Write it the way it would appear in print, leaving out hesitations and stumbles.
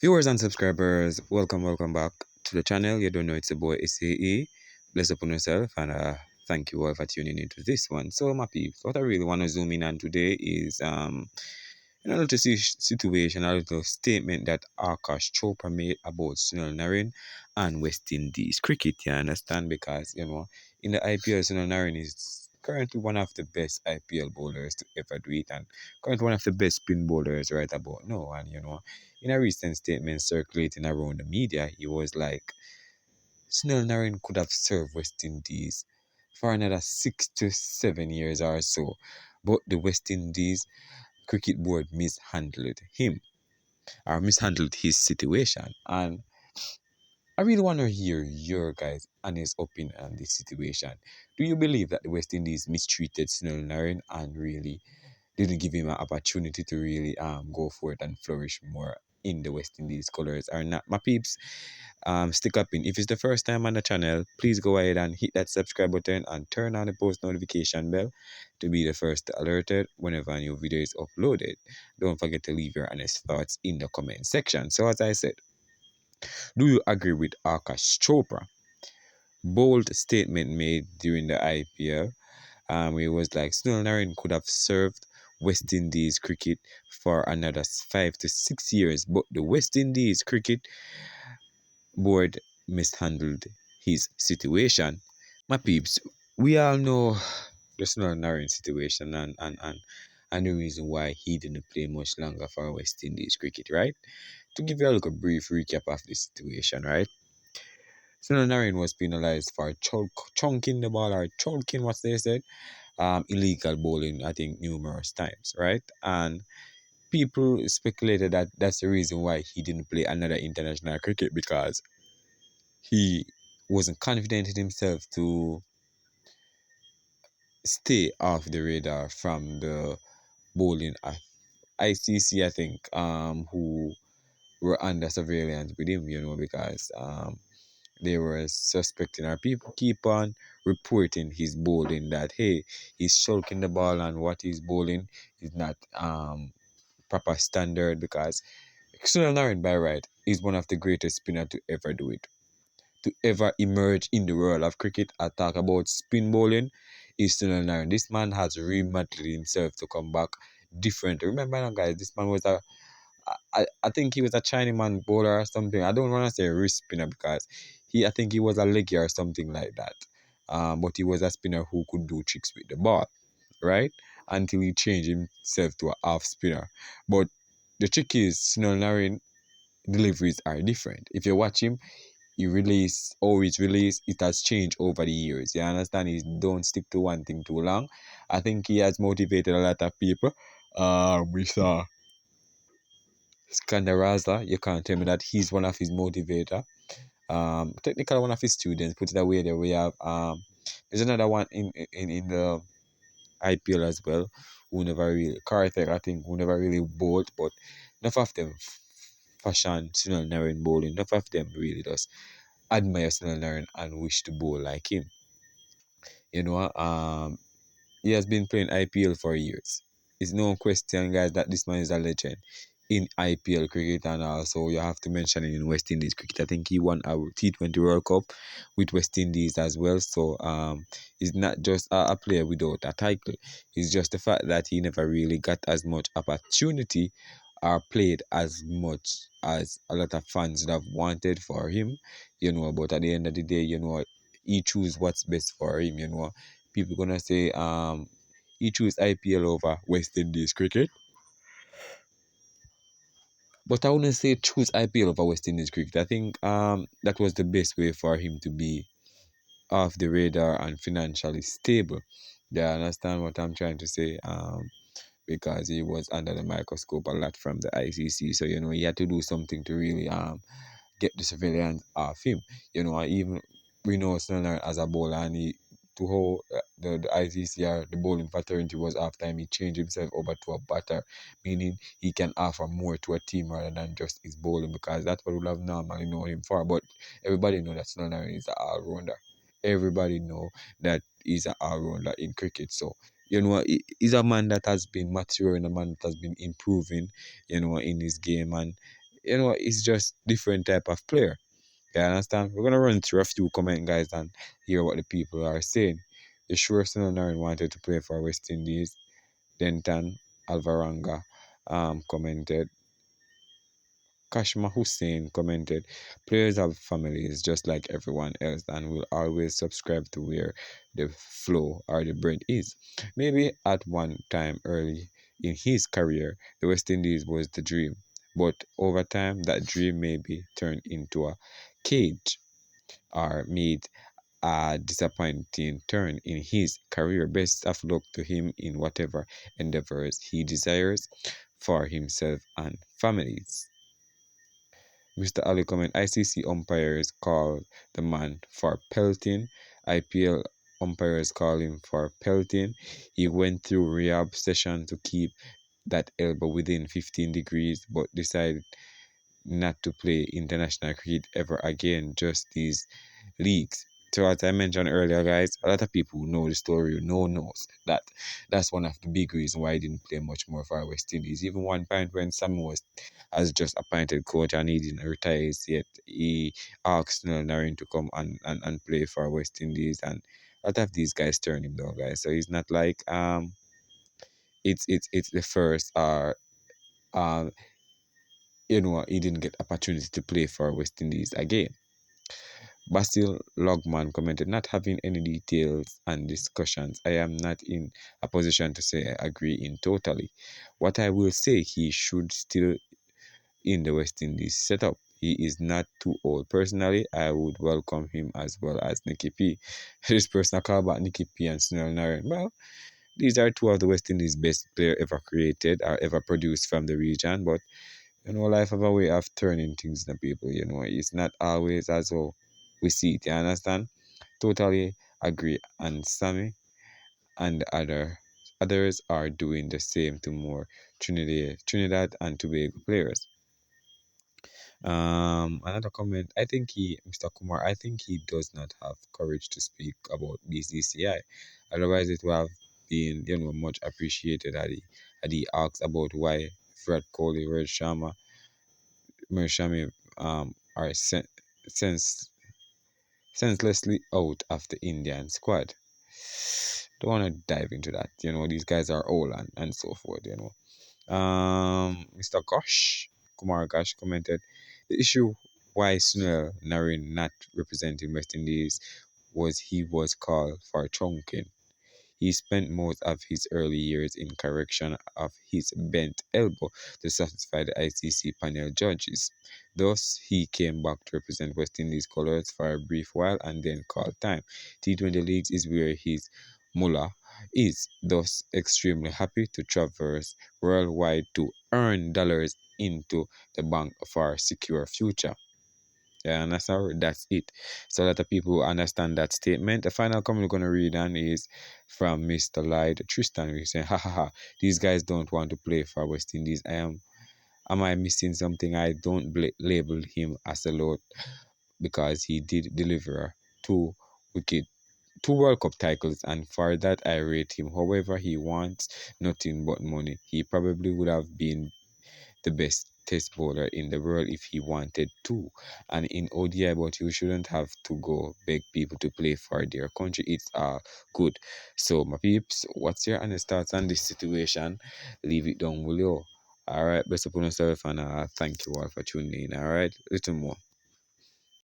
Viewers and subscribers, welcome back to the channel. You don't know it's a boy SAE. Bless upon yourself and thank you all for tuning into this one. So my peeps, what I really want to zoom in on today is a little situation, a little statement that Aakash Chopra made about Sunil Narine and West Indies cricket. You understand? Because in the IPL, Sunil Narine is currently one of the best IPL bowlers to ever do it, and currently one of the best spin bowlers right about now. And in a recent statement circulating around the media, he was like, Sunil Narine could have served West Indies for another 6 to 7 years or so, but the West Indies cricket board mishandled him or mishandled his situation. And I really want to hear your guys' honest opinion on this situation. Do you believe that the West Indies mistreated Sunil Narine and really didn't give him an opportunity to really go for it and flourish more in the West Indies colours or not? My peeps, stick up in. If it's the first time on the channel, please go ahead and hit that subscribe button and turn on the post notification bell to be the first alerted whenever a new video is uploaded. Don't forget to leave your honest thoughts in the comment section. So as I said, do you agree with Aakash Chopra? Bold statement made during the IPL. It was like Sunil Narine could have served West Indies cricket for another 5 to 6 years, but the West Indies cricket board mishandled his situation. My peeps, we all know the Sunil Narine situation and the reason why he didn't play much longer for West Indies cricket, right? To give you a little brief recap of the situation, right? Sunil Narine was penalized for chunking the ball or chunking what they said, illegal bowling, I think, numerous times, right? And people speculated that that's the reason why he didn't play another international cricket because he wasn't confident in himself to stay off the radar from the bowling ICC, I think, who were under surveillance with him, because they were suspecting or people keep on reporting his bowling that hey, he's sulking the ball and what he's bowling is not proper standard because Sunil Narine by right is one of the greatest spinner to ever do it. To ever emerge in the world of cricket. I talk about spin bowling is Sunil Narine. This man has remodeled himself to come back different. Remember now guys, this man was I think he was a Chinaman bowler or something. I don't want to say wrist spinner because I think he was a leggy or something like that. But he was a spinner who could do tricks with the ball, right? Until he changed himself to a half spinner. But the trick is Sunil Narine deliveries are different. If you watch him, always release, it has changed over the years. You understand? He don't stick to one thing too long. I think he has motivated a lot of people. We saw Skandaraza, you can't tell me that he's one of his motivator. Technically one of his students, put it away there. We have there's another one in the IPL as well, who never really Karthik, I think, who never really bowled, but enough of them fashion Sunil Narine bowling, enough of them really does admire Sunil Narine and wish to bowl like him. You know, he has been playing IPL for years. It's no question, guys, that this man is a legend in IPL cricket, and also you have to mention it in West Indies cricket. I think he won a T20 World Cup with West Indies as well. So he's not just a player without a title. It's just the fact that he never really got as much opportunity or played as much as a lot of fans would have wanted for him, but at the end of the day, he choose what's best for him, people gonna say he choose IPL over West Indies cricket. But I wouldn't say choose IPL over West Indies cricket. I think that was the best way for him to be off the radar and financially stable. Yeah, understand what I'm trying to say. Because he was under the microscope a lot from the ICC. So, he had to do something to really get the surveillance off him. Even we know Sunil as a bowler and to how the ICC or the bowling fraternity was after him, he changed himself over to a batter, meaning he can offer more to a team rather than just his bowling because that's what we have normally known him for. But everybody know that Sunil is an all-rounder. Everybody know that he's an all-rounder in cricket. So, he's a man that has been maturing, a man that has been improving, in his game. And it's just different type of player. You understand? We're gonna run through a few comment guys and hear what the people are saying. The sure Sunil Narine wanted to play for West Indies. Denton Alvaranga commented. Kashma Hussein commented, players have families just like everyone else and will always subscribe to where the flow or the bread is. Maybe at one time early in his career, the West Indies was the dream, but over time, that dream may be turned into a cage or made a disappointing turn in his career. Best of luck to him in whatever endeavors he desires for himself and families. Mr. Ali comment, ICC umpires call the man for pelting. IPL umpires call him for pelting. He went through rehab session to keep that elbow within 15 degrees, but decided not to play international cricket ever again, just these leagues. So as I mentioned earlier, guys, a lot of people who know the story, knows that that's one of the big reasons why he didn't play much more for West Indies. Even one point when Sam was as just appointed coach and he didn't retire yet, he asked Narine to come and play for West Indies, and a lot of these guys turned him down, guys. So he's not like it's the first um he didn't get opportunity to play for West Indies again. Basil Logman commented, not having any details and discussions, I am not in a position to say I agree in totally. What I will say, he should still in the West Indies setup. He is not too old. Personally, I would welcome him as well as Nicky P. This person call about Nicky P and Sunil Narine. Well, these are two of the West Indies best player ever created or ever produced from the region, but life have a way of turning things in the people, It's not always as though we see it, you understand? Totally agree. And Sammy and the others are doing the same to more Trinidad and Tobago players. Another comment, Mr. Kumar, I think he does not have courage to speak about BCCI. Otherwise, it would have been, much appreciated had he asked about why Fred Kohli, Red Sharma, Mershami are senselessly out of the Indian squad. Don't want to dive into that. These guys are old and so forth. Mr. Kumar Gosh commented, the issue why Sunil Narine not representing West Indies was he was called for trunking. He spent most of his early years in correction of his bent elbow to satisfy the ICC panel judges. Thus, he came back to represent West Indies colours for a brief while and then called time. T20 leagues is where his mullah is, thus extremely happy to traverse worldwide to earn dollars into the bank for a secure future. Yeah, and that's it. So a lot of people understand that statement. The final comment we're gonna read on is from Mr. Lyde Tristan. He's saying, ha ha ha, these guys don't want to play for West Indies. Am I missing something? I don't label him as a lot because he did deliver two wicked two World Cup titles, and for that I rate him. However, he wants nothing but money. He probably would have been the best test bowler in the world if he wanted to, and in ODI, but you shouldn't have to go beg people to play for their country. It's good. So my peeps, what's your honest thoughts on this situation? Leave it down below. All right, best upon yourself, and thank you all for tuning in. All right, little more.